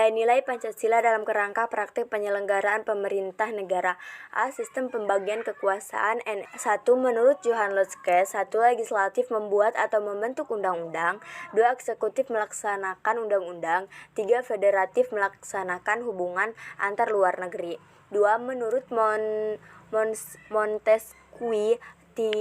Nilai-nilai Pancasila dalam kerangka praktik penyelenggaraan pemerintah negara. A. Sistem pembagian kekuasaan. 1. Menurut Johann Locke, 1. Legislatif membuat atau membentuk undang-undang. 2. Eksekutif melaksanakan undang-undang. 3. Federatif melaksanakan hubungan antar luar negeri. 2. Menurut Montesquieu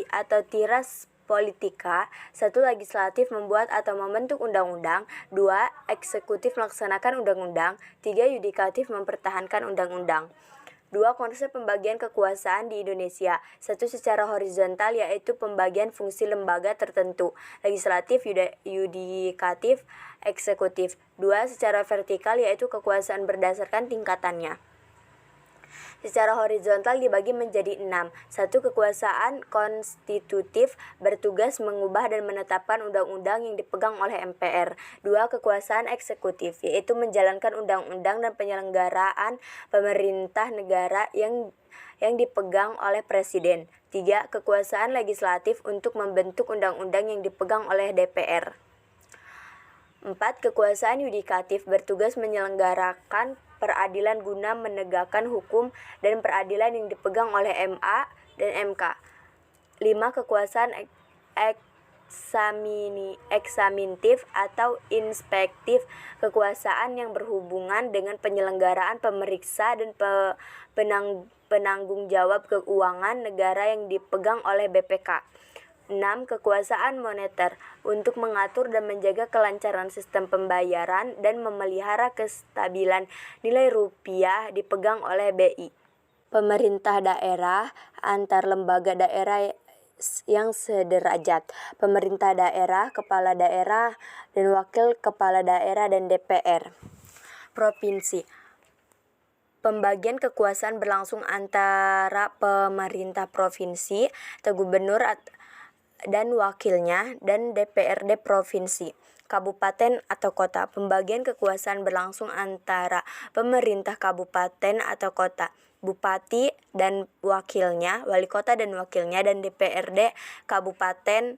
atau Tiras Politika, 1. Legislatif membuat atau membentuk undang-undang. 2. Eksekutif melaksanakan undang-undang. 3. Yudikatif mempertahankan undang-undang. 2. Konsep pembagian kekuasaan di Indonesia. 1. Secara horizontal, yaitu pembagian fungsi lembaga tertentu, legislatif, yudikatif, eksekutif. 2. Secara vertikal, yaitu kekuasaan berdasarkan tingkatannya. Secara horizontal dibagi menjadi 6. 1. Kekuasaan konstitutif, bertugas mengubah dan menetapkan undang-undang yang dipegang oleh MPR. 2. Kekuasaan eksekutif, yaitu menjalankan undang-undang dan penyelenggaraan pemerintah negara yang dipegang oleh Presiden. 3. Kekuasaan legislatif untuk membentuk undang-undang yang dipegang oleh DPR. 4. Kekuasaan yudikatif, bertugas menyelenggarakan peradilan guna menegakkan hukum dan peradilan yang dipegang oleh MA dan MK. 5. Kekuasaan eksaminatif atau inspektif, kekuasaan yang berhubungan dengan penyelenggaraan pemeriksa dan penanggung jawab keuangan negara yang dipegang oleh BPK. 6. Kekuasaan moneter, untuk mengatur dan menjaga kelancaran sistem pembayaran dan memelihara kestabilan nilai rupiah dipegang oleh BI. Pemerintah daerah, antar lembaga daerah yang sederajat. Pemerintah daerah, kepala daerah, dan wakil kepala daerah dan DPR. Provinsi. Pembagian kekuasaan berlangsung antara pemerintah provinsi atau gubernur dan wakilnya dan DPRD provinsi. Kabupaten atau kota. Pembagian kekuasaan berlangsung antara pemerintah kabupaten atau kota, bupati dan wakilnya, wali kota dan wakilnya, dan DPRD kabupaten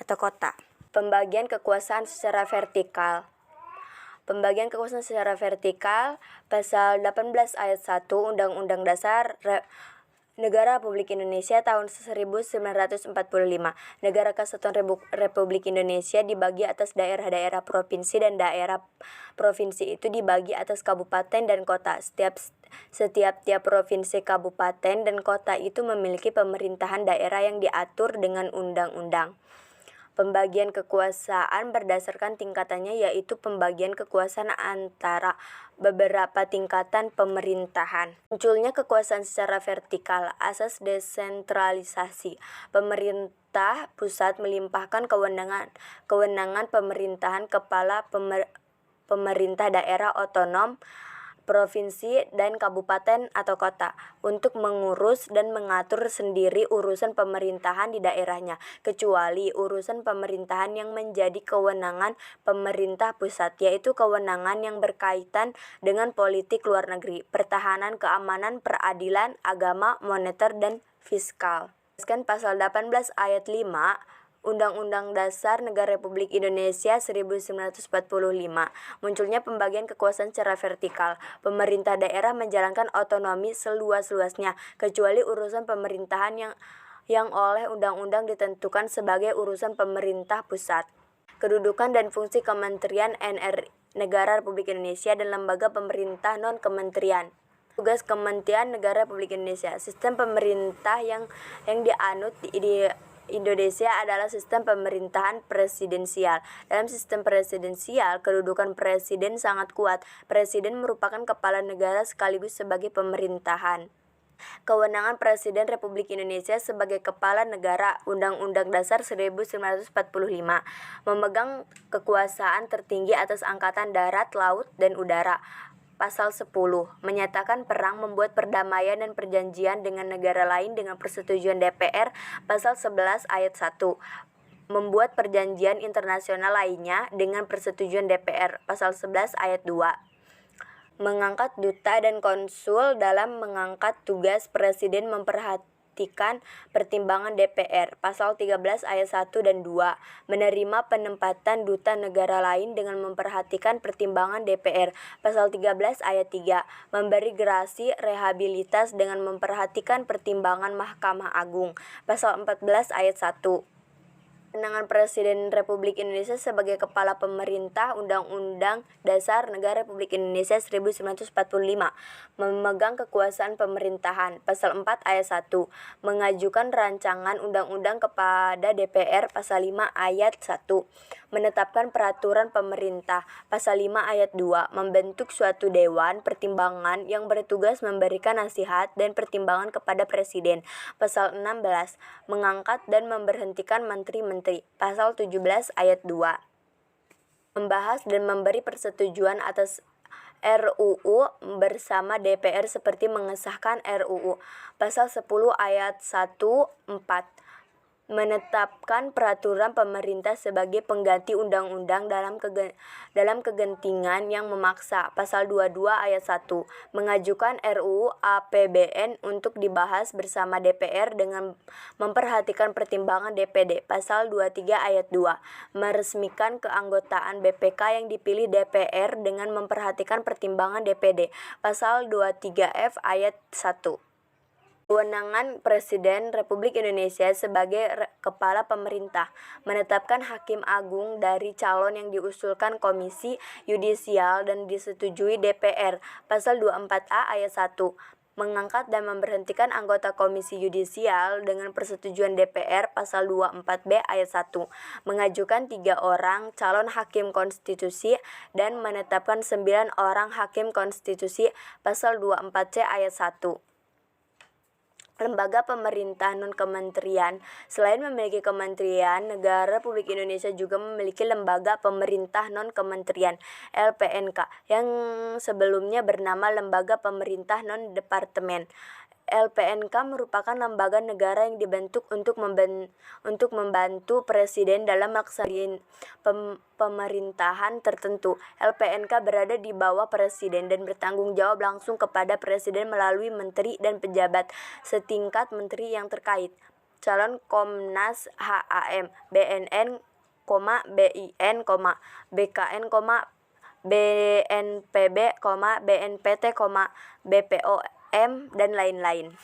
atau kota. Pembagian kekuasaan secara vertikal. Pembagian kekuasaan secara vertikal, pasal 18 ayat 1 Undang-Undang Dasar Negara Republik Indonesia tahun 1945. Negara Kesatuan Republik Indonesia dibagi atas daerah-daerah provinsi, dan daerah provinsi itu dibagi atas kabupaten dan kota. Setiap provinsi, kabupaten, dan kota itu memiliki pemerintahan daerah yang diatur dengan undang-undang. Pembagian kekuasaan berdasarkan tingkatannya, yaitu pembagian kekuasaan antara beberapa tingkatan pemerintahan. Munculnya kekuasaan secara vertikal, asas desentralisasi. Pemerintah pusat melimpahkan kewenangan pemerintahan kepala pemerintah daerah otonom, provinsi, dan kabupaten atau kota untuk mengurus dan mengatur sendiri urusan pemerintahan di daerahnya, kecuali urusan pemerintahan yang menjadi kewenangan pemerintah pusat, yaitu kewenangan yang berkaitan dengan politik luar negeri, pertahanan, keamanan, peradilan, agama, moneter, dan fiskal. Pasal 18 ayat 5 Undang-Undang Dasar Negara Republik Indonesia 1945. Munculnya pembagian kekuasaan secara vertikal. Pemerintah daerah menjalankan otonomi seluas-luasnya, kecuali urusan pemerintahan yang oleh undang-undang ditentukan sebagai urusan pemerintah pusat. Kedudukan dan fungsi Kementerian Negara Republik Indonesia dan lembaga pemerintah non-kementerian. Tugas Kementerian Negara Republik Indonesia. Sistem pemerintah yang dianut di Indonesia adalah sistem pemerintahan presidensial. Dalam sistem presidensial, kedudukan presiden sangat kuat. Presiden merupakan kepala negara sekaligus sebagai pemerintahan. Kewenangan Presiden Republik Indonesia sebagai kepala negara. Undang-Undang Dasar 1945 memegang kekuasaan tertinggi atas angkatan darat, laut, dan udara. Pasal 10 menyatakan perang, membuat perdamaian dan perjanjian dengan negara lain dengan persetujuan DPR. Pasal 11 ayat 1 membuat perjanjian internasional lainnya dengan persetujuan DPR. Pasal 11 ayat 2 mengangkat duta dan konsul. Dalam mengangkat tugas, Presiden memperhatikan pertimbangan DPR. Pasal 13 ayat 1 dan 2. Menerima penempatan duta negara lain dengan memperhatikan pertimbangan DPR. Pasal 13 ayat 3. Memberi gerasi rehabilitas dengan memperhatikan pertimbangan Mahkamah Agung. Pasal 14 ayat 1. Kewenangan Presiden Republik Indonesia sebagai Kepala Pemerintah. Undang-Undang Dasar Negara Republik Indonesia 1945 memegang kekuasaan pemerintahan. Pasal 4 ayat 1. Mengajukan rancangan undang-undang kepada DPR. Pasal 5 ayat 1. Menetapkan peraturan pemerintah. Pasal 5 ayat 2. Membentuk suatu dewan pertimbangan yang bertugas memberikan nasihat dan pertimbangan kepada Presiden. Pasal 16. Mengangkat dan memberhentikan menteri-menteri. Pasal 17 ayat 2. Membahas dan memberi persetujuan atas RUU bersama DPR seperti mengesahkan RUU. Pasal 10 ayat 1, 4. Menetapkan peraturan pemerintah sebagai pengganti undang-undang dalam kegentingan yang memaksa. Pasal 22 ayat 1. Mengajukan RUU APBN untuk dibahas bersama DPR dengan memperhatikan pertimbangan DPD. Pasal 23 ayat 2. Meresmikan keanggotaan BPK yang dipilih DPR dengan memperhatikan pertimbangan DPD. Pasal 23F ayat 1. Kewenangan Presiden Republik Indonesia sebagai Kepala Pemerintah. Menetapkan hakim agung dari calon yang diusulkan Komisi Yudisial dan disetujui DPR. Pasal 24A ayat 1. Mengangkat dan memberhentikan anggota Komisi Yudisial dengan persetujuan DPR. Pasal 24B ayat 1. Mengajukan 3 orang calon hakim konstitusi dan menetapkan 9 orang hakim konstitusi. Pasal 24C ayat 1. Lembaga pemerintah non-kementerian. Selain memiliki Kementerian, negara Republik Indonesia juga memiliki lembaga pemerintah non-kementerian (LPNK) yang sebelumnya bernama Lembaga Pemerintah Non-Departemen. LPNK merupakan lembaga negara yang dibentuk untuk membantu Presiden dalam melaksanakan pemerintahan tertentu. LPNK berada di bawah Presiden dan bertanggung jawab langsung kepada Presiden melalui menteri dan pejabat setingkat menteri yang terkait. Calon Komnas HAM, BNN, BIN, BKN, BNPB, BNPT, BPOM, dan lain-lain.